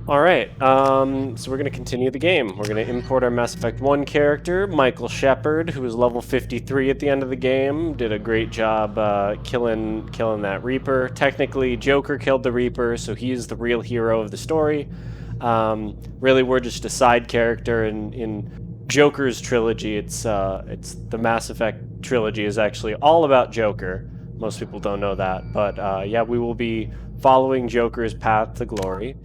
Alright, so we're going to continue the game. We're going to import our Mass Effect 1 character, Michael Shepard, who was level 53 at the end of the game. Did a great job killing that Reaper. Technically, Joker killed the Reaper, so he's the real hero of the story. Really, we're just a side character in Joker's trilogy. It's the Mass Effect trilogy is actually all about Joker. Most people don't know that, but yeah, we will be following Joker's path to glory.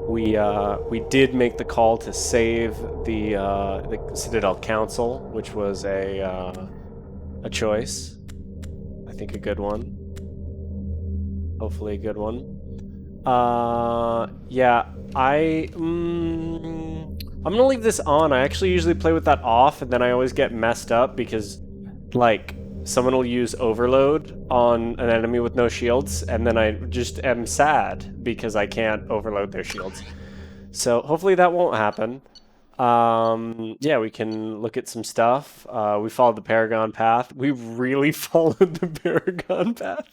We did make the call to save the Citadel Council, which was a choice. I think a good one. Hopefully a good one. Yeah, I'm gonna leave this on. I actually usually play with that off, and then I always get messed up because, like, someone will use overload on an enemy with no shields, and then I just am sad because I can't overload their shields. So hopefully that won't happen. Yeah, we can look at some stuff. We followed the Paragon path. We really followed the Paragon path.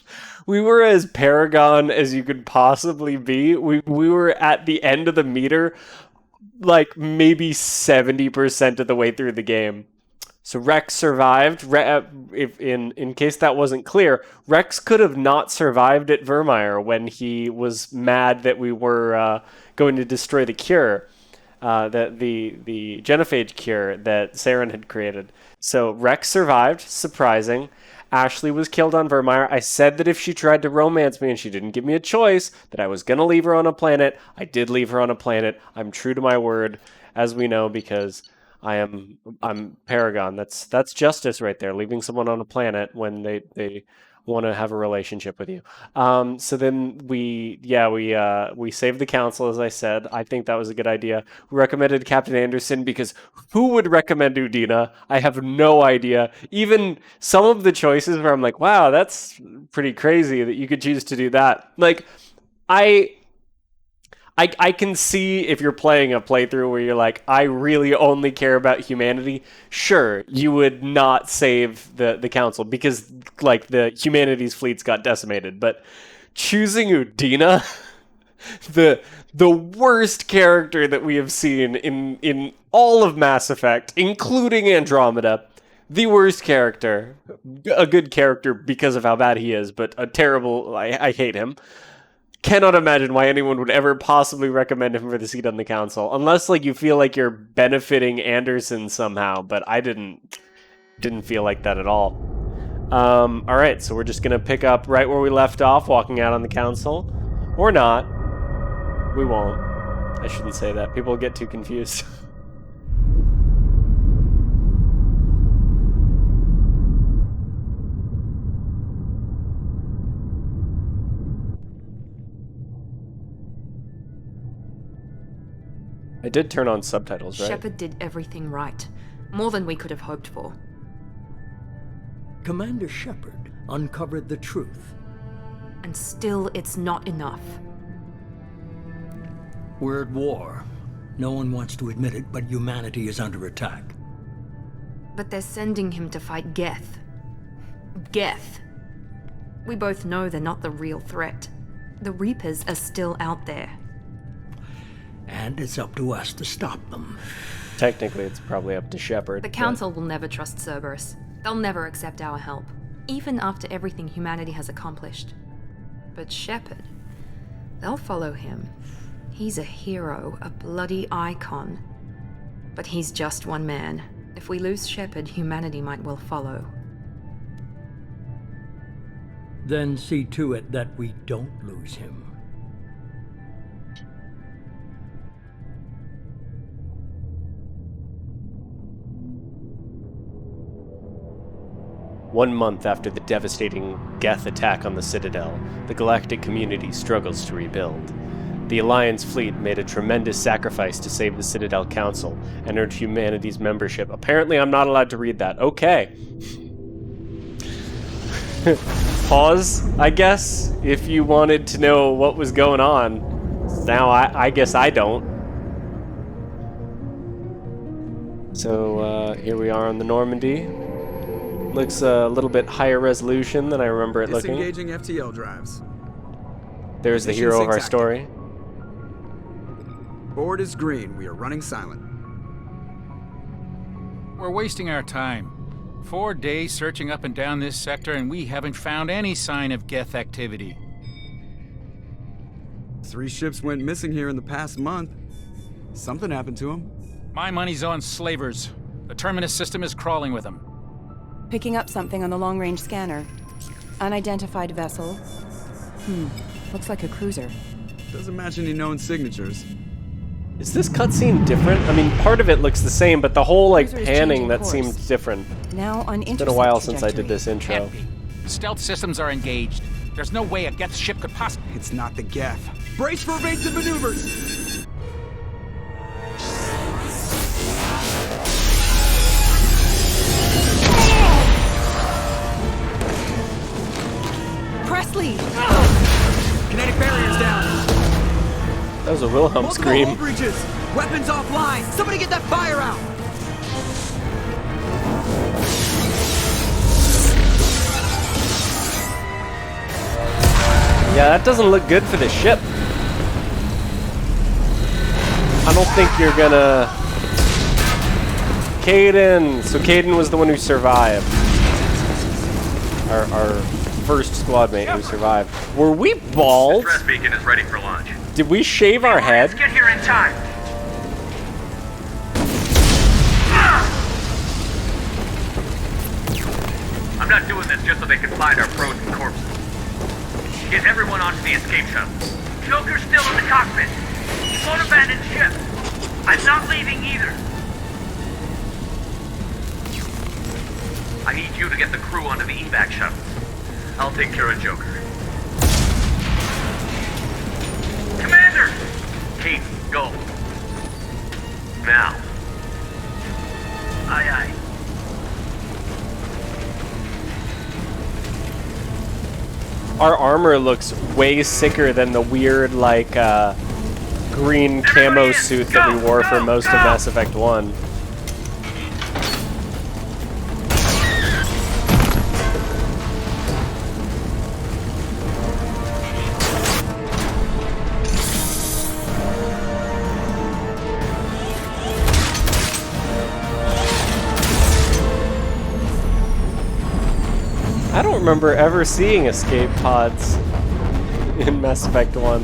We were as Paragon as you could possibly be. We were at the end of the meter, like maybe 70% of the way through the game. So Rex survived. If in case that wasn't clear, Rex could have not survived at Vermeer when he was mad that we were going to destroy the cure, the genophage cure that Saren had created. So Rex survived, surprising. Ashley was killed on Vermeer. I said that if she tried to romance me and she didn't give me a choice, that I was going to leave her on a planet. I did leave her on a planet. I'm true to my word, as we know, because I'm Paragon. That's justice right there, leaving someone on a planet when they want to have a relationship with you. So then we saved the council, as I said. I think that was a good idea. We recommended Captain Anderson because who would recommend Udina? I have no idea. Even some of the choices where I'm like, wow, that's pretty crazy that you could choose to do that. Like, I can see if you're playing a playthrough where you're like, I really only care about humanity. Sure, you would not save the council because, like, the humanity's fleets got decimated. But choosing Udina, the worst character that we have seen in all of Mass Effect, including Andromeda, the worst character. A good character because of how bad he is, but a terrible. I hate him. Cannot imagine why anyone would ever possibly recommend him for the seat on the council, unless like you feel like you're benefiting Anderson somehow. But I didn't feel like that at all. All right, so we're just gonna pick up right where we left off, walking out on the council, or not. We won't. I shouldn't say that. People will get too confused. I did turn on subtitles, right? Shepard did everything right. More than we could have hoped for. Commander Shepard uncovered the truth. And still, it's not enough. We're at war. No one wants to admit it, but humanity is under attack. But they're sending him to fight Geth. Geth. We both know they're not the real threat. The Reapers are still out there. And it's up to us to stop them. Technically, it's probably up to Shepard. The Council will never trust Cerberus. They'll never accept our help, even after everything humanity has accomplished. But Shepard, they'll follow him. He's a hero, a bloody icon. But he's just one man. If we lose Shepard, humanity might well follow. Then see to it that we don't lose him. One month after the devastating geth attack on the Citadel, the galactic community struggles to rebuild. The Alliance fleet made a tremendous sacrifice to save the Citadel Council and earned humanity's membership. Apparently I'm not allowed to read that. Okay. Pause, I guess, if you wanted to know what was going on. Now I guess I don't. So here we are on the Normandy. Looks a little bit higher resolution than I remember it looking. Disengaging FTL drives. There's the Mission hero of our 6 story. Board is green. We are running silent. We're wasting our time. 4 days searching up and down this sector, and we haven't found any sign of geth activity. 3 ships went missing here in the past month. Something happened to them. My money's on slavers. The Terminus system is crawling with them. Picking up something on the long-range scanner. Unidentified vessel. Looks like a cruiser. Doesn't match any known signatures. Is this cutscene different? I mean, part of it looks the same, but the whole like Cruiser is panning changing that course. seemed different. Now on It's been a while since I did this intro. Can't be. Stealth systems are engaged. There's no way a geth ship could possibly... It's not the geth. Brace for evasive maneuvers! Presley! Kinetic barriers down! That was a Wilhelm Multiple scream. hull breaches! Weapons offline! Somebody get that fire out! Yeah, that doesn't look good for the ship. I don't think you're gonna... Caden! So Caden was the one who survived. Our first squad mate who survived. Were we bald? The stress beacon is ready for launch. Did we shave our Let's head? get here in time. I'm not doing this just so they can find our frozen corpses. Get everyone onto the escape shuttle. Joker's still in the cockpit. He won't abandon ship. I'm not leaving either. I need you to get the crew onto the evac shuttle. I'll take care of Joker. Commander! Kate, go. Now. Aye, aye. Our armor looks way sicker than the weird, like, green camo suit that we wore for most of Mass Effect 1. I don't remember ever seeing escape pods in Mass Effect 1.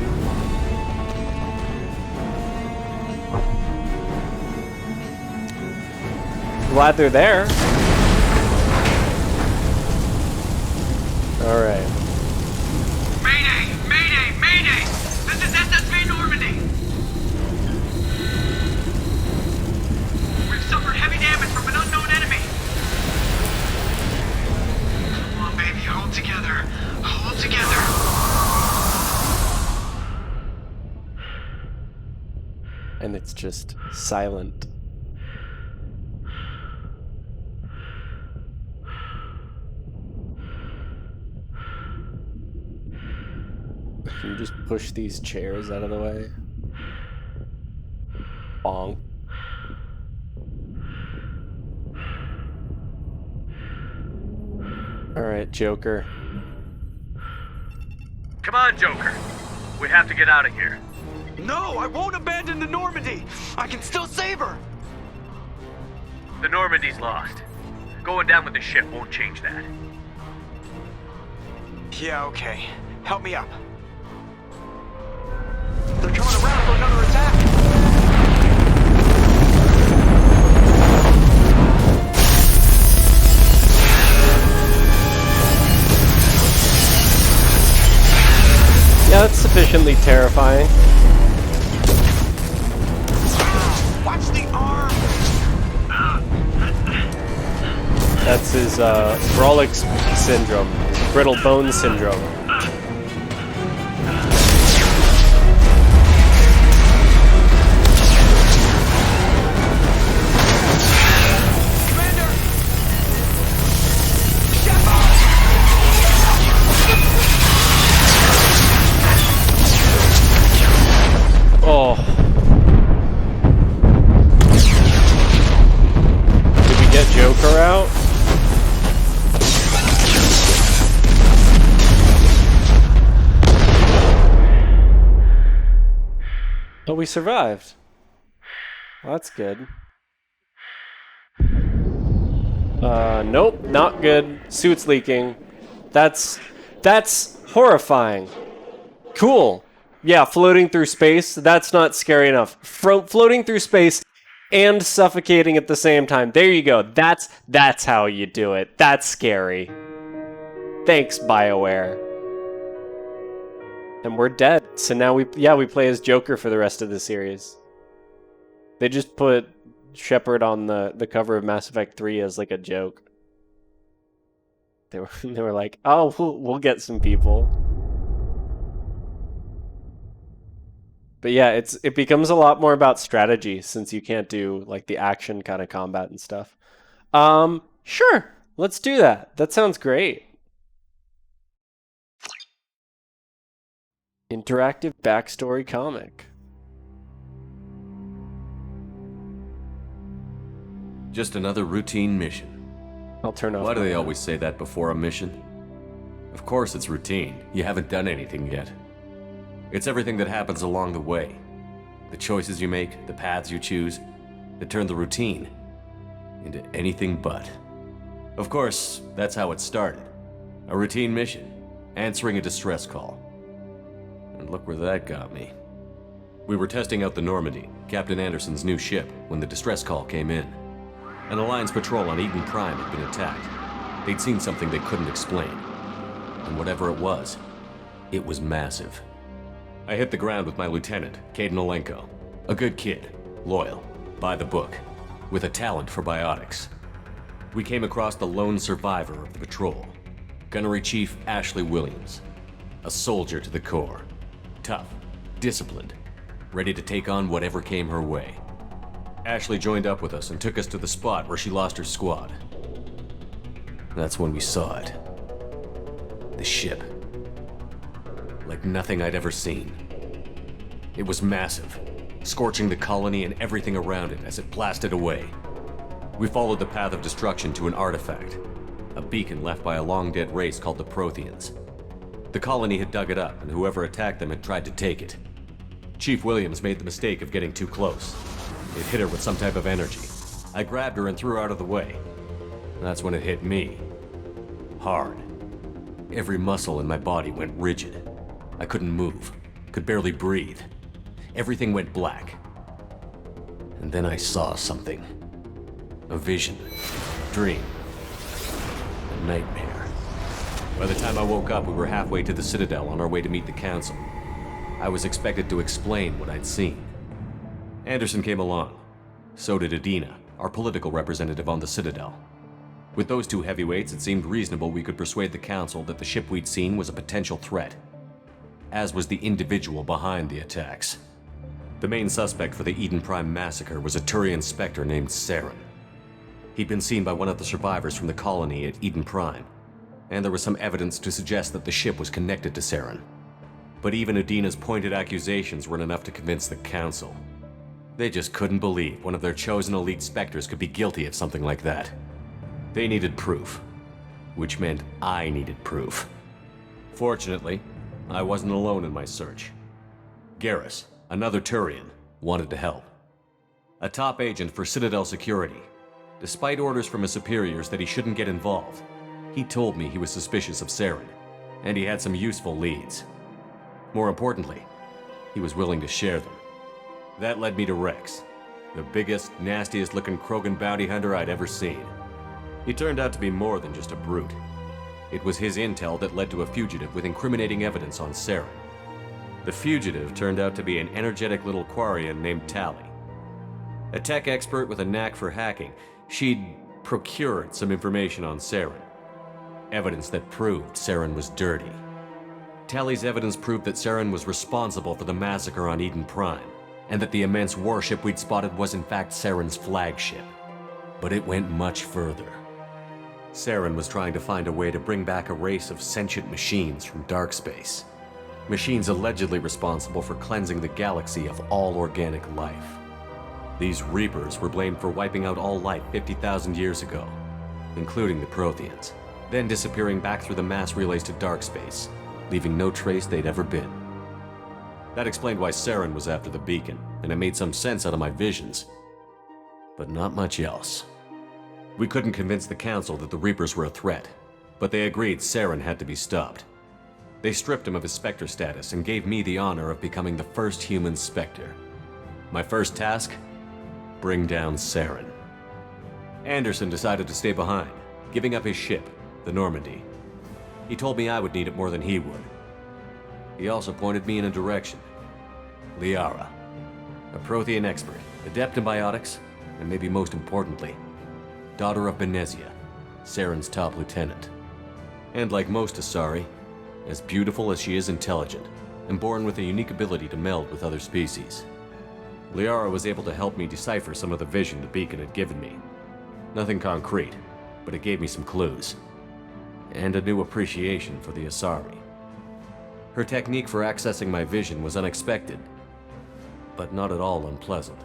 Glad they're there. Alright. Mayday! Mayday! Mayday! This is SSV Normandy! We've suffered heavy damage from an unknown enemy! Come on, baby, hold together. Hold together. And it's just silent. Can you just push these chairs out of the way? Bonk. Alright, Joker. Come on, Joker. We have to get out of here. No, I won't abandon the Normandy! I can still save her! The Normandy's lost. Going down with the ship won't change that. Yeah, okay. Help me up. They're coming around for another attack! Yeah, that's sufficiently terrifying. Watch the arm! That's his, Brolick's syndrome. Brittle bone syndrome. Commander! Shepard! Oh. Did we get Joker out? Oh, we survived. Well, that's good. Nope, not good. Suit's leaking. That's horrifying. Cool. Yeah, floating through space, that's not scary enough. Floating through space and suffocating at the same time. There you go. That's how you do it. That's scary. Thanks, BioWare. And we're dead. So now we play as Joker for the rest of the series. They just put Shepard on the cover of Mass Effect 3 as like a joke. They were like, "Oh, we'll get some people." But yeah, it becomes a lot more about strategy since you can't do like the action kind of combat and stuff. Sure. Let's do that. That sounds great. Interactive backstory comic. Just another routine mission. I'll turn off. Why do they always say that before a mission? Of course it's routine. You haven't done anything yet. It's everything that happens along the way. The choices you make, the paths you choose, that turn the routine into anything but. Of course, that's how it started. A routine mission, answering a distress call. And look where that got me. We were testing out the Normandy, Captain Anderson's new ship, when the distress call came in. An Alliance patrol on Eden Prime had been attacked. They'd seen something they couldn't explain. And whatever it was massive. I hit the ground with my lieutenant, Caden Olenko. A good kid, loyal, by the book, with a talent for biotics. We came across the lone survivor of the patrol, Gunnery Chief Ashley Williams. A soldier to the core. Tough, disciplined, ready to take on whatever came her way. Ashley joined up with us and took us to the spot where she lost her squad. That's when we saw it. The ship. Like nothing I'd ever seen. It was massive, scorching the colony and everything around it as it blasted away. We followed the path of destruction to an artifact, a beacon left by a long-dead race called the Protheans. The colony had dug it up, and whoever attacked them had tried to take it. Chief Williams made the mistake of getting too close. It hit her with some type of energy. I grabbed her and threw her out of the way. That's when it hit me. Hard. Every muscle in my body went rigid. I couldn't move, could barely breathe. Everything went black. And then I saw something. A vision. A dream. A nightmare. By the time I woke up, we were halfway to the Citadel on our way to meet the Council. I was expected to explain what I'd seen. Anderson came along. So did Adina, our political representative on the Citadel. With those two heavyweights, it seemed reasonable we could persuade the Council that the ship we'd seen was a potential threat, as was the individual behind the attacks. The main suspect for the Eden Prime massacre was a Turian Spectre named Saren. He'd been seen by one of the survivors from the colony at Eden Prime, and there was some evidence to suggest that the ship was connected to Saren. But even Adina's pointed accusations weren't enough to convince the Council. They just couldn't believe one of their chosen elite Spectres could be guilty of something like that. They needed proof, which meant I needed proof. Fortunately, I wasn't alone in my search. Garrus, another Turian, wanted to help. A top agent for Citadel Security. Despite orders from his superiors that he shouldn't get involved, he told me he was suspicious of Saren, and he had some useful leads. More importantly, he was willing to share them. That led me to Rex, the biggest, nastiest-looking Krogan bounty hunter I'd ever seen. He turned out to be more than just a brute. It was his intel that led to a fugitive with incriminating evidence on Saren. The fugitive turned out to be an energetic little Quarian named Tali. A tech expert with a knack for hacking, she'd procured some information on Saren. Evidence that proved Saren was dirty. Tali's evidence proved that Saren was responsible for the massacre on Eden Prime, and that the immense warship we'd spotted was in fact Saren's flagship. But it went much further. Saren was trying to find a way to bring back a race of sentient machines from dark space. Machines allegedly responsible for cleansing the galaxy of all organic life. These Reapers were blamed for wiping out all life 50,000 years ago, including the Protheans, then disappearing back through the mass relays to dark space, leaving no trace they'd ever been. That explained why Saren was after the beacon, and it made some sense out of my visions. But not much else. We couldn't convince the Council that the Reapers were a threat, but they agreed Saren had to be stopped. They stripped him of his Spectre status and gave me the honor of becoming the first human Spectre. My first task? Bring down Saren. Anderson decided to stay behind, giving up his ship, the Normandy. He told me I would need it more than he would. He also pointed me in a direction. Liara, a Prothean expert, adept in biotics, and maybe most importantly, daughter of Benezia, Saren's top lieutenant. And like most Asari, as beautiful as she is intelligent, and born with a unique ability to meld with other species. Liara was able to help me decipher some of the vision the beacon had given me. Nothing concrete, but it gave me some clues. And a new appreciation for the Asari. Her technique for accessing my vision was unexpected, but not at all unpleasant.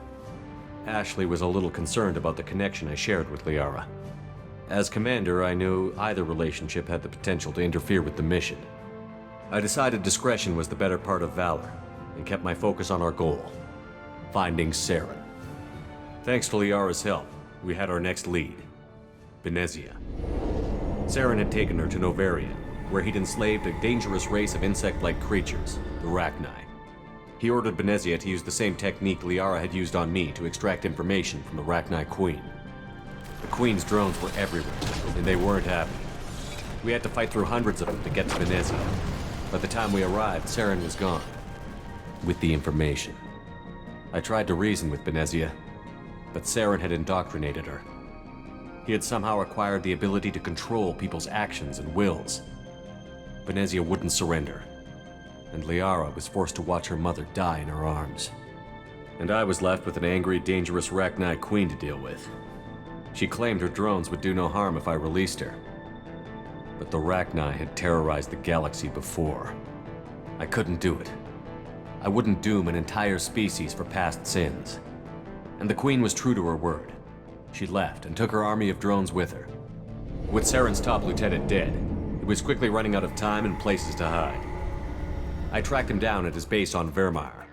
Ashley was a little concerned about the connection I shared with Liara. As commander, I knew either relationship had the potential to interfere with the mission. I decided discretion was the better part of valor, and kept my focus on our goal, finding Saren. Thanks to Liara's help, we had our next lead, Benezia. Saren had taken her to Novaria, where he'd enslaved a dangerous race of insect-like creatures, the Rachni. He ordered Benezia to use the same technique Liara had used on me to extract information from the Rachni Queen. The Queen's drones were everywhere, and they weren't happy. We had to fight through hundreds of them to get to Benezia. By the time we arrived, Saren was gone, with the information. I tried to reason with Benezia, but Saren had indoctrinated her. He had somehow acquired the ability to control people's actions and wills. Benezia wouldn't surrender, and Liara was forced to watch her mother die in her arms. And I was left with an angry, dangerous Rachni Queen to deal with. She claimed her drones would do no harm if I released her. But the Rachni had terrorized the galaxy before. I couldn't do it. I wouldn't doom an entire species for past sins. And the Queen was true to her word. She left and took her army of drones with her. With Saren's top lieutenant dead, it was quickly running out of time and places to hide. I tracked him down at his base on Vermeer,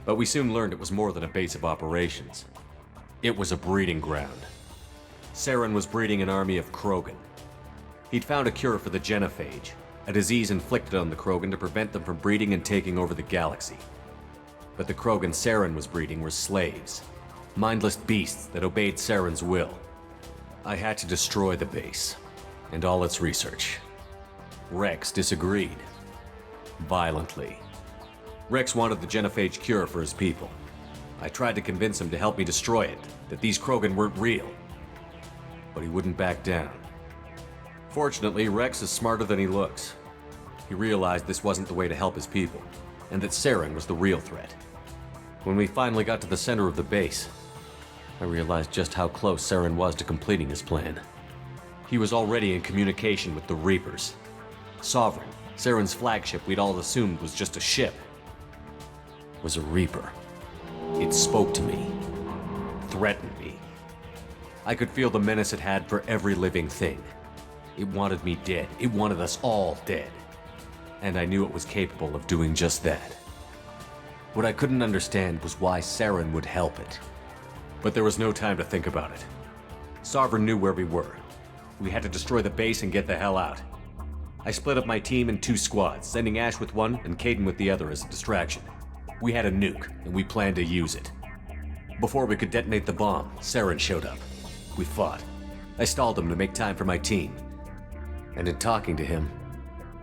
but we soon learned it was more than a base of operations. It was a breeding ground. Saren was breeding an army of Krogan. He'd found a cure for the genophage, a disease inflicted on the Krogan to prevent them from breeding and taking over the galaxy. But the Krogan Saren was breeding were slaves, mindless beasts that obeyed Saren's will. I had to destroy the base, and all its research. Rex disagreed. Violently. Rex wanted the genophage cure for his people. I tried to convince him to help me destroy it, that these Krogan weren't real. But he wouldn't back down. Fortunately, Rex is smarter than he looks. He realized this wasn't the way to help his people, and that Saren was the real threat. When we finally got to the center of the base, I realized just how close Saren was to completing his plan. He was already in communication with the Reapers. Sovereign, Saren's flagship we'd all assumed was just a ship, was a Reaper. It spoke to me, threatened me. I could feel the menace it had for every living thing. It wanted me dead. It wanted us all dead. And I knew it was capable of doing just that. What I couldn't understand was why Saren would help it. But there was no time to think about it. Sovereign knew where we were. We had to destroy the base and get the hell out. I split up my team in 2 squads, sending Ash with one and Caden with the other as a distraction. We had a nuke, and we planned to use it. Before we could detonate the bomb, Saren showed up. We fought. I stalled him to make time for my team. And in talking to him,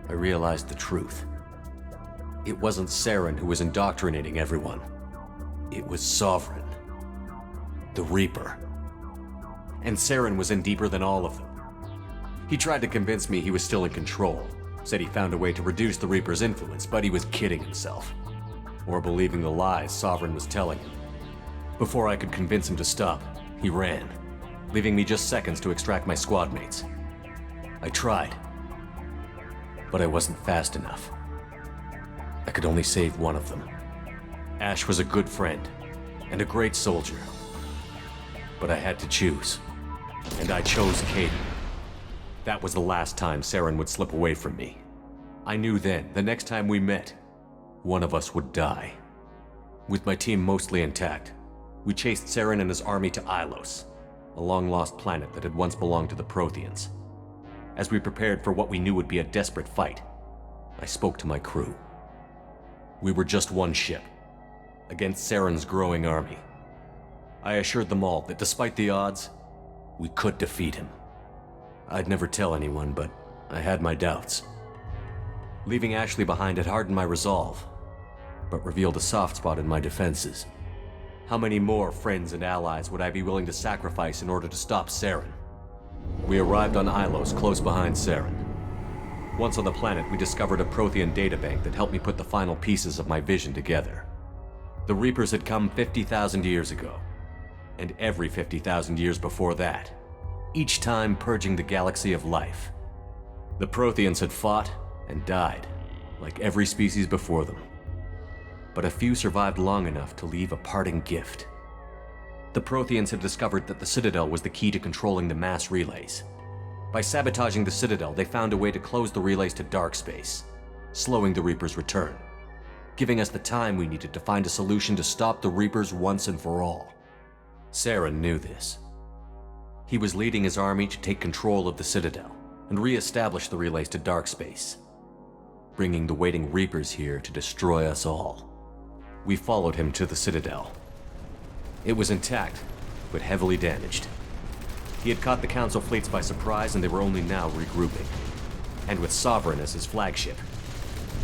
I realized the truth. It wasn't Saren who was indoctrinating everyone. It was Sovereign. The Reaper. And Saren was in deeper than all of them. He tried to convince me he was still in control. Said he found a way to reduce the Reaper's influence, but he was kidding himself. Or believing the lies Sovereign was telling him. Before I could convince him to stop, he ran, leaving me just seconds to extract my squad mates. I tried, but I wasn't fast enough. I could only save one of them. Ash was a good friend, and a great soldier. But I had to choose, and I chose Caden. That was the last time Saren would slip away from me. I knew then, the next time we met, one of us would die. With my team mostly intact, we chased Saren and his army to Ilos, a long-lost planet that had once belonged to the Protheans. As we prepared for what we knew would be a desperate fight, I spoke to my crew. We were just one ship, against Saren's growing army. I assured them all that despite the odds, we could defeat him. I'd never tell anyone, but I had my doubts. Leaving Ashley behind had hardened my resolve, but revealed a soft spot in my defenses. How many more friends and allies would I be willing to sacrifice in order to stop Saren? We arrived on Ilos, close behind Saren. Once on the planet, we discovered a Prothean databank that helped me put the final pieces of my vision together. The Reapers had come 50,000 years ago, and every 50,000 years before that, each time purging the galaxy of life. The Protheans had fought and died, like every species before them. But a few survived long enough to leave a parting gift. The Protheans had discovered that the Citadel was the key to controlling the mass relays. By sabotaging the Citadel, they found a way to close the relays to dark space, slowing the Reapers' return, giving us the time we needed to find a solution to stop the Reapers once and for all. Saren knew this. He was leading his army to take control of the Citadel and re-establish the relays to dark space, bringing the waiting Reapers here to destroy us all. We followed him to the Citadel. It was intact, but heavily damaged. He had caught the Council fleets by surprise, and they were only now regrouping. And with Sovereign as his flagship,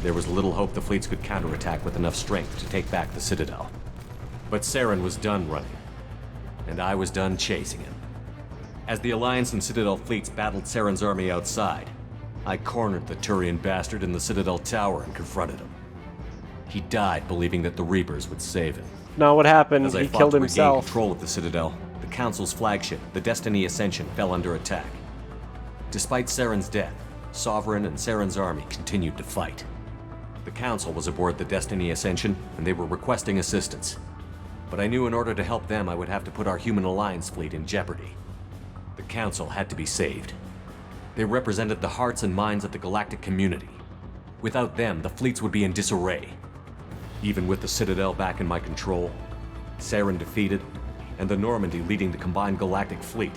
there was little hope the fleets could counterattack with enough strength to take back the Citadel. But Saren was done running, and I was done chasing him. As the Alliance and Citadel fleets battled Saren's army outside, I cornered the Turian bastard in the Citadel tower and confronted him. He died believing that the Reapers would save him. No, what happened? As I He fought killed to regain himself. control of the Citadel, the Council's flagship, the Destiny Ascension, fell under attack. Despite Saren's death, Sovereign and Saren's army continued to fight. The Council was aboard the Destiny Ascension, and they were requesting assistance. But I knew in order to help them, I would have to put our human alliance fleet in jeopardy. The Council had to be saved. They represented the hearts and minds of the galactic community. Without them, the fleets would be in disarray. Even with the Citadel back in my control, Saren defeated, and the Normandy leading the combined galactic fleet,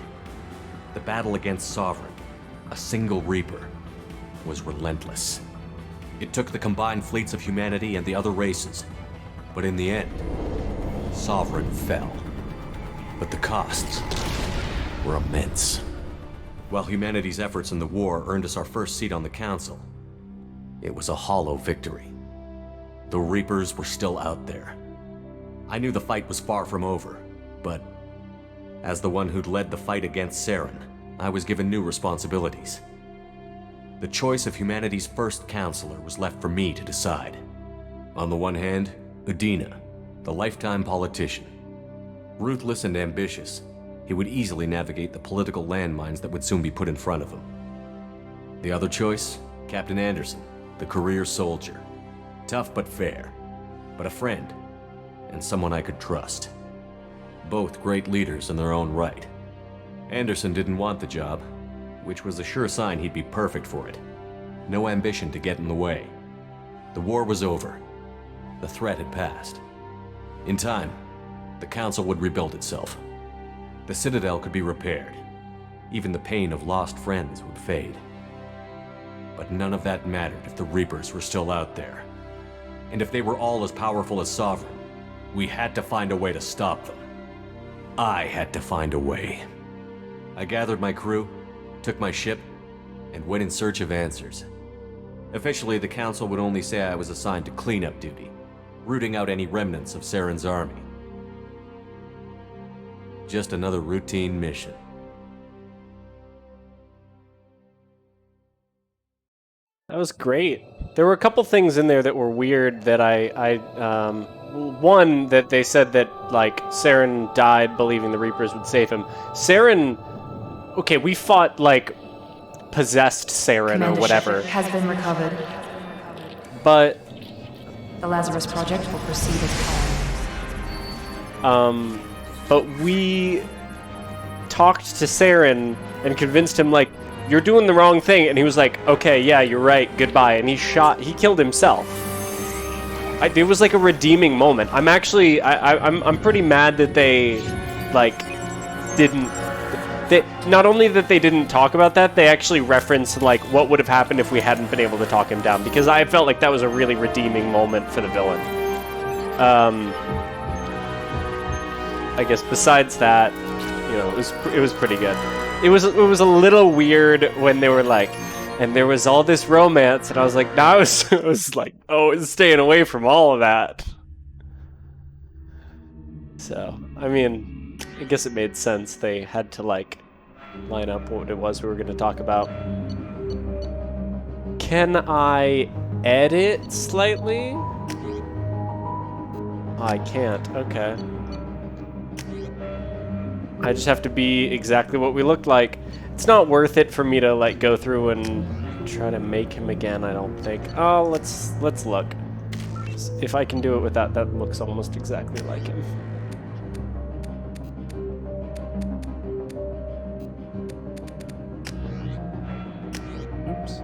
the battle against Sovereign, a single Reaper, was relentless. It took the combined fleets of humanity and the other races, but in the end, Sovereign fell. But the costs were immense. While humanity's efforts in the war earned us our first seat on the Council, it was a hollow victory. The Reapers were still out there. I knew the fight was far from over, but as the one who'd led the fight against Saren, I was given new responsibilities. The choice of humanity's first counselor was left for me to decide. On the one hand, Udina, the lifetime politician. Ruthless and ambitious, he would easily navigate the political landmines that would soon be put in front of him. The other choice, Captain Anderson, the career soldier. Tough but fair, but a friend, and someone I could trust. Both great leaders in their own right. Anderson didn't want the job, which was a sure sign he'd be perfect for it. No ambition to get in the way. The war was over. The threat had passed. In time, the Council would rebuild itself. The Citadel could be repaired. Even the pain of lost friends would fade. But none of that mattered if the Reapers were still out there. And if they were all as powerful as Sovereign, we had to find a way to stop them. I had to find a way. I gathered my crew, took my ship, and went in search of answers. Officially, the Council would only say I was assigned to cleanup duty, rooting out any remnants of Saren's army. Just another routine mission. That was great. There were a couple things in there that were weird that one, that they said that, like, Saren died believing the Reapers would save him. Saren, okay, we fought, like, possessed Saren Commander or whatever. Shepard has been recovered. But, The Lazarus Project will proceed as planned. but we talked to Saren and convinced him, like, you're doing the wrong thing. And he was like, okay, yeah, you're right, goodbye. And he killed himself. it was like a redeeming moment. I'm actually, I'm pretty mad that they, like, didn't. Not only that they didn't talk about that, they actually referenced like what would have happened if we hadn't been able to talk him down, because I felt like that was a really redeeming moment for the villain. I guess besides that, you know, it was pretty good. It was a little weird when they were like, and there was all this romance, and I was like, no, I was like, oh, it's staying away from all of that. So, I mean, I guess it made sense. They had to, like, line up what it was we were going to talk about. Can I edit slightly? I can't. Okay. I just have to be exactly what we looked like. It's not worth it for me to, like, go through and try to make him again, I don't think. Oh, let's look. If I can do it with that, that looks almost exactly like him. Oops.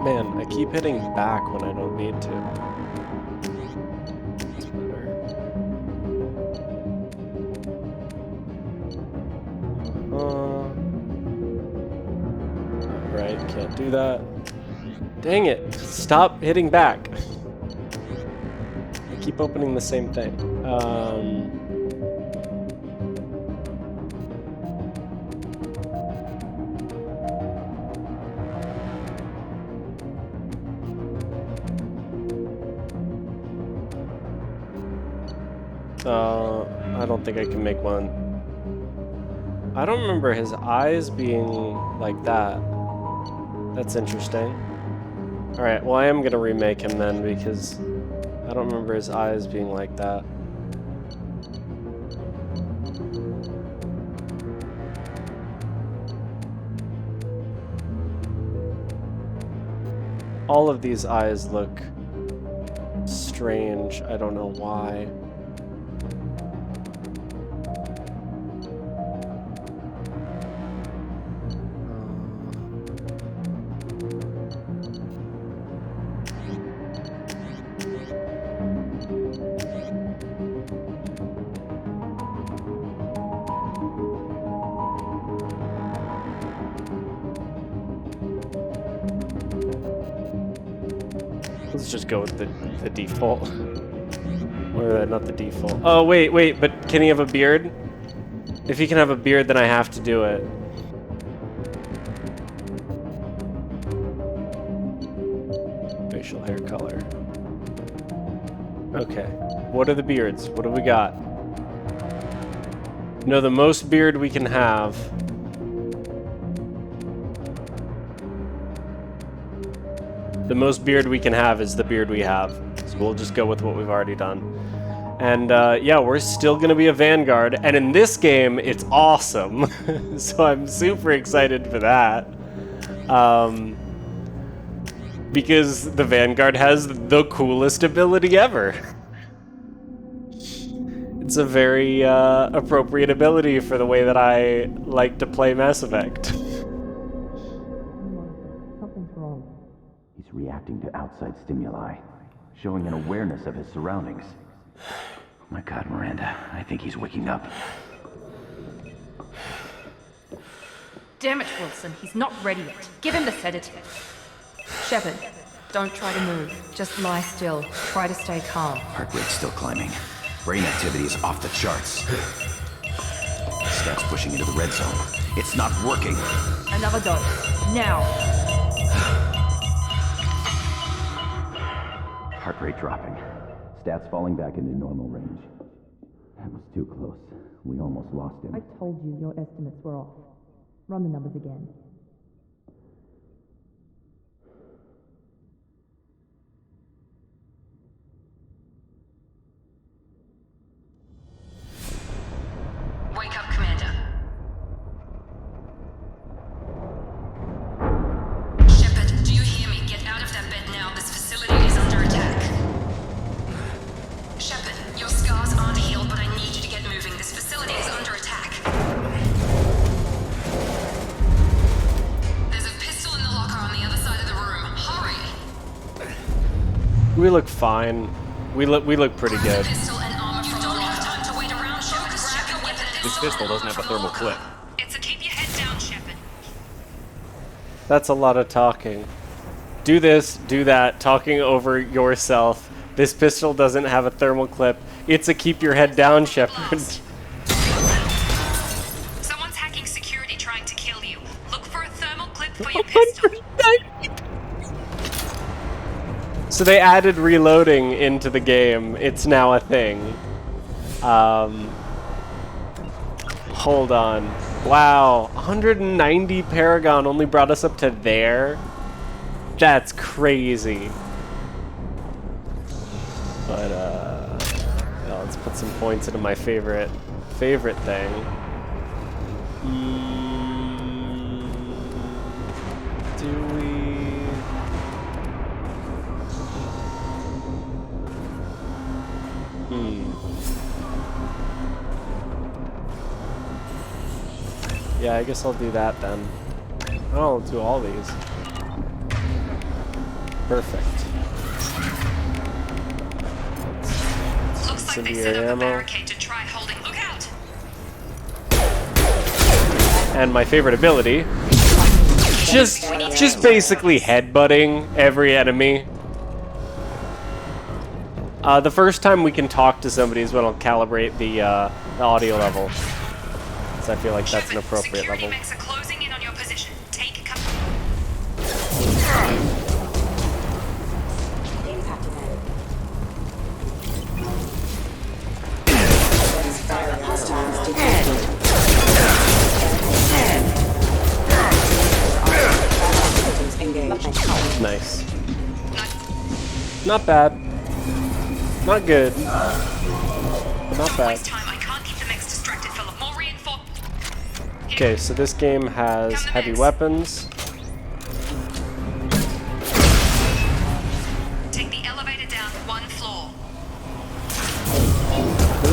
Man, I keep hitting back when I don't need to. That's better. Right, can't do that. Dang it! Stop hitting back! I keep opening the same thing. I don't think I can make one. I don't remember his eyes being like that. That's interesting. Alright, well I am gonna remake him then, because I don't remember his eyes being like that. All of these eyes look strange. I don't know why. Let's just go with the default. Or not the default. Oh, wait, but can he have a beard? If he can have a beard, then I have to do it. Facial hair color. Okay. What are the beards? What do we got? No, the most beard we can have. The most beard we can have is the beard we have. So we'll just go with what we've already done. And yeah, we're still gonna be a Vanguard. And in this game, it's awesome. So I'm super excited for that. Because the Vanguard has the coolest ability ever. It's a very appropriate ability for the way that I like to play Mass Effect. Something's wrong. He's reacting to outside stimuli, showing an awareness of his surroundings. Oh my God, Miranda, I think he's waking up. Damn it, Wilson, he's not ready yet. Give him the sedative. Shepard, don't try to move. Just lie still. Try to stay calm. Heart rate's still climbing. Brain activity is off the charts. Stats pushing into the red zone. It's not working. Another dose. Now. Heart rate dropping. Stats falling back into normal range. That was too close. We almost lost him. I told you your estimates were off. Run the numbers again. Wake up, Commander. Shepard, do you hear me? Get out of that bed now. This facility is under attack. We look fine. We look pretty good. This pistol doesn't have a thermal clip. It's a keep your head down, Shepard. That's a lot of talking. Do this, do that, talking over yourself. This pistol doesn't have a thermal clip. It's a keep your head down, Shepard. Someone's hacking security trying to kill you. Look for a thermal clip for your pistol. So they added reloading into the game. It's now a thing. Hold on. Wow, 190 Paragon only brought us up to there? That's crazy. But, well, let's put some points into my favorite thing. Do we... Yeah, I guess I'll do that then. I'll do all these. Perfect. Looks like they set up a barricade to try holding. Look out! And my favorite ability, just basically headbutting every enemy. The first time we can talk to somebody is when I'll calibrate the audio level. So I feel like that's an appropriate level. Mechs are closing in on your position. Take cover. Nice. Not bad. Not good. But not bad. Okay, so this game has heavy weapons. Take the elevator down 1 floor.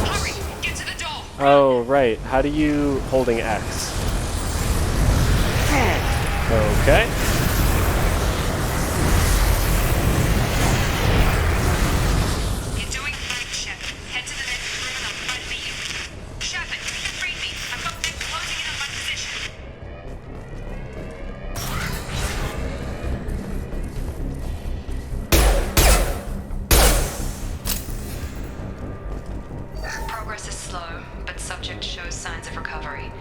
Hurry, get to the door. Oh, right. How do you holding X? Okay. You're doing great, Shepard. Head to the next room and I'll try to meet you. Shepard, read me. I've got mechs closing in on my position. Progress is slow, but subject shows signs of recovery.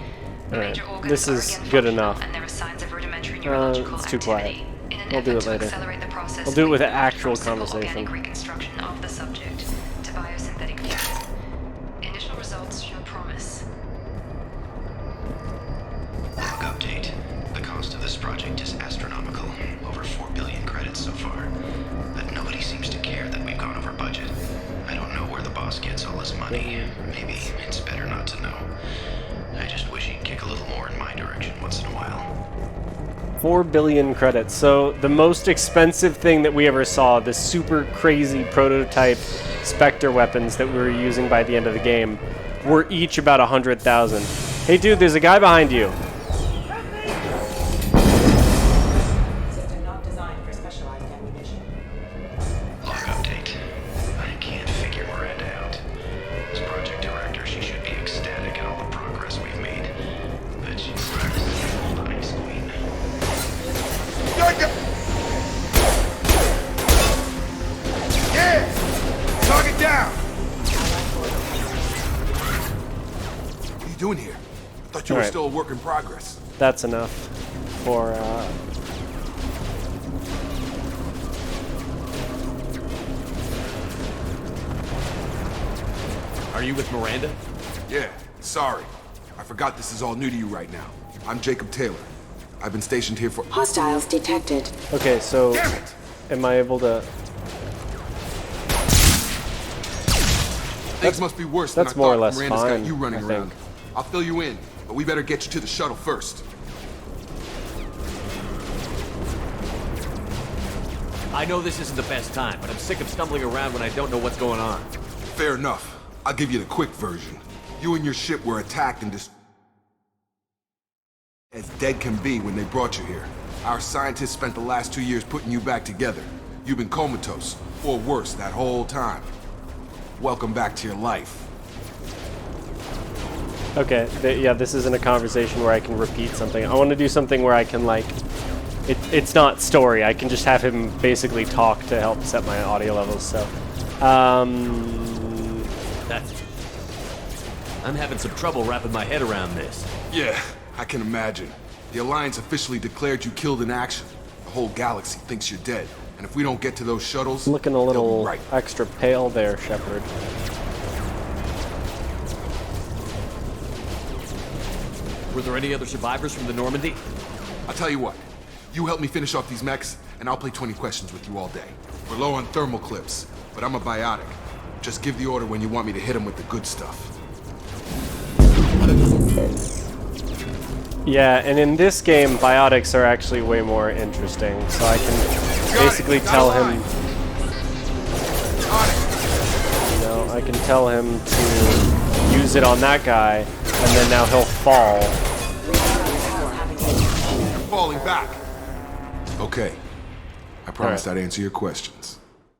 Alright, this is good enough. And there are signs of rudimentary neurological It's too quiet. activity. In an I'll do effort it later. to accelerate the process, I'll do it with we actual simple conversation. organic reconstruction of the subject to biosynthetic views. Initial results show promise. Log update. The cost of this project is astronomical. Over 4 billion credits so far. But nobody seems to care that we've gone over budget. I don't know where the boss gets all his money. Maybe it's better not to know. I just wish he'd kick a little more in my direction once in a while. 4 billion credits. So the most expensive thing that we ever saw, the super crazy prototype Spectre weapons that we were using by the end of the game, were each about 100,000. Hey dude, there's a guy behind you. System not designed for specialized ammunition. Log update. I can't figure Miranda out. As project director, she should be ecstatic at all the progress we've made. But she's the old ice queen. Yeah! Target down! What are you doing here? I thought you were Alright. still a work in progress. That's enough for Are you with Miranda? Yeah, sorry. I forgot this is all new to you right now. I'm Jacob Taylor. I've been stationed here for— Hostiles detected. Okay, so Damn it! am I able to... Things must be worse than I that's more or thought. less Miranda's fine, got you running I around. think. I'll fill you in, but we better get you to the shuttle first. I know this isn't the best time, but I'm sick of stumbling around when I don't know what's going on. Fair enough. I'll give you the quick version. You and your ship were attacked and as dead can be when they brought you here. Our scientists spent the last 2 years putting you back together. You've been comatose, or worse, that whole time. Welcome back to your life. Okay, yeah, this isn't a conversation where I can repeat something. I want to do something where I can, like... It's not story. I can just have him basically talk to help set my audio levels, so... I'm having some trouble wrapping my head around this. Yeah, I can imagine. The Alliance officially declared you killed in action. The whole galaxy thinks you're dead. And if we don't get to those shuttles, looking a little right. extra pale there, Shepard. Were there any other survivors from the Normandy? I'll tell you what. You help me finish off these mechs, and I'll play 20 questions with you all day. We're low on thermal clips, but I'm a biotic. Just give the order when you want me to hit them with the good stuff. Yeah, and in this game, biotics are actually way more interesting, so I can basically tell him... You know, I can tell him to use it on that guy, and then now he'll fall. You're falling back. Okay. I promise All right. I'd answer your questions.